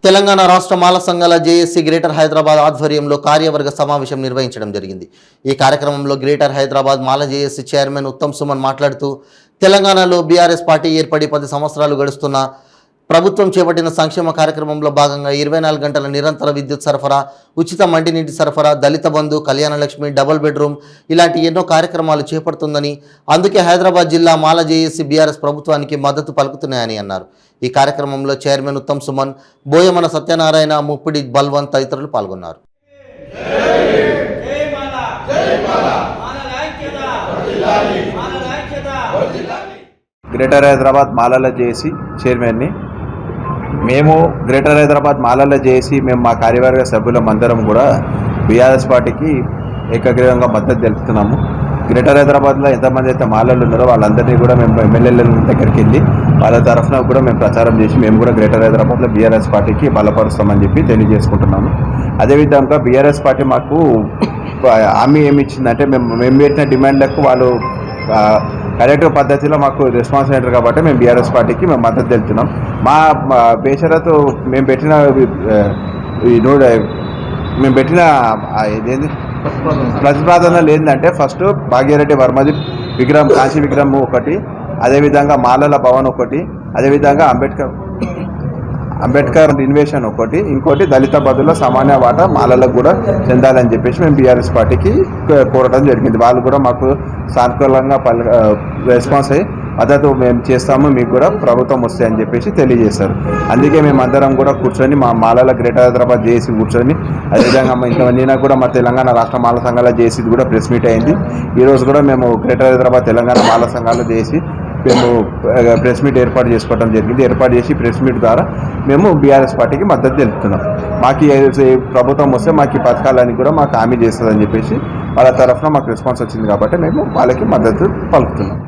తెలంగాణ రాష్ట్ర మాల సంఘాల JAC greater Hyderabad ఆధ్వర్యంలో కార్యవర్గ సమావేశం నిర్వహించడం జరిగింది. ఈ కార్యక్రమంలో గ్రేటర్ హైదరాబాద్ మాల జేఏసీ చైర్మన్ ఉత్తమ్ సుమన్ మాట్లాడుతూ తెలంగాణలో బీఆర్ఎస్ పార్టీ ఏర్పడి 10 సంవత్సరాలు గడుస్తున్న ప్రభుత్వం చేపట్టిన సంక్షేమ కార్యక్రమంలో భాగంగా 24 గంటల నిరంతర విద్యుత్ సరఫరా, ఉచిత మంటినీటి సరఫరా, దళిత బంధు, కళ్యాణ లక్ష్మి, డబుల్ బెడ్రూమ్ ఇలాంటి ఎన్నో కార్యక్రమాలు చేపడుతుందని, అందుకే హైదరాబాద్ జిల్లా మాల జేఏసీ బీఆర్ఎస్ ప్రభుత్వానికి మద్దతు పలుకుతున్నాయని అన్నారు. ఈ కార్యక్రమంలో చైర్మన్ ఉత్తమ్ సుమన్, బోయమన సత్యనారాయణ, ముప్పిడి బల్వంత్ తదితరులు పాల్గొన్నారు. గ్రేటర్ హైదరాబాద్ మాలల జేఏసీ చైర్మన్ని మేము గ్రేటర్ హైదరాబాద్ మాలల జేఏసీ మా కార్యవర్గ సభ్యులం అందరం కూడా బీఆర్ఎస్ పార్టీకి ఏకగ్రీవంగా మద్దతు తెలుపుతున్నాము. గ్రేటర్ హైదరాబాద్లో ఎంతమంది అయితే మాలలు ఉన్నారో వాళ్ళందరినీ కూడా మేము ఎమ్మెల్యేల దగ్గరికి వెళ్ళి వాళ్ళ తరఫున కూడా మేము ప్రచారం చేసి మేము కూడా గ్రేటర్ హైదరాబాద్లో బీఆర్ఎస్ పార్టీకి బలపరుస్తామని చెప్పి తెలియజేసుకుంటున్నాము. అదేవిధంగా బీఆర్ఎస్ పార్టీ మాకు హామీ ఏమి ఇచ్చిందంటే మేము పెట్టిన డిమాండ్లకు వాళ్ళు కరెక్ట్ పద్ధతిలో మాకు రెస్పాన్స్ అయ్యారు కాబట్టి మేము బీఆర్ఎస్ పార్టీకి మేము మద్దతు తెలుపుతున్నాం. మా బేషరతు మేము పెట్టిన ఇదేంటి ప్రతిపాదనలు ఏంటంటే ఫస్ట్ భాగ్యరెడ్డి వర్మది విగ్రహం, కాంచి విగ్రహం ఒకటి, అదేవిధంగా మాలల భవన్ ఒకటి, అదేవిధంగా అంబేద్కర్ ఇన్వేషన్ ఒకటి, ఇంకోటి దళిత బదుల సామాన్య వాటా మాలలకు కూడా చెందాలని చెప్పేసి మేము బీఆర్ఎస్ పార్టీకి కోరడం జరిగింది. వాళ్ళు కూడా మాకు సానుకూలంగా రెస్పాన్స్ అయ్యి మద్దతు మేము చేస్తాము, మీకు కూడా ప్రభుత్వం వస్తాయి అని చెప్పేసి తెలియజేశారు. అందుకే మేము అందరం కూడా కూర్చొని మా మాలల గ్రేటర్ హైదరాబాద్ జేఏసీ కూర్చొని, అదేవిధంగా నిన్న కూడా మా తెలంగాణ రాష్ట్ర మాల సంఘాల జేఏసీ కూడా ప్రెస్ మీట్ అయింది. ఈరోజు కూడా మేము గ్రేటర్ హైదరాబాద్ తెలంగాణ మాల సంఘాల జేఏసీ మేము ప్రెస్ మీట్ ఏర్పాటు చేసుకోవడం జరిగింది. ఏర్పాటు చేసి ప్రెస్ మీట్ ద్వారా మేము బీఆర్ఎస్ పార్టీకి మద్దతు తెలుపుతున్నాం. మాకు ప్రభుత్వం వస్తే మాకు ఈ పథకాలని కూడా మాకు హామీ చేస్తుందని చెప్పేసి వాళ్ళ తరఫున మాకు రెస్పాన్స్ వచ్చింది కాబట్టి మేము వాళ్ళకి మద్దతు పలుకుతున్నాం.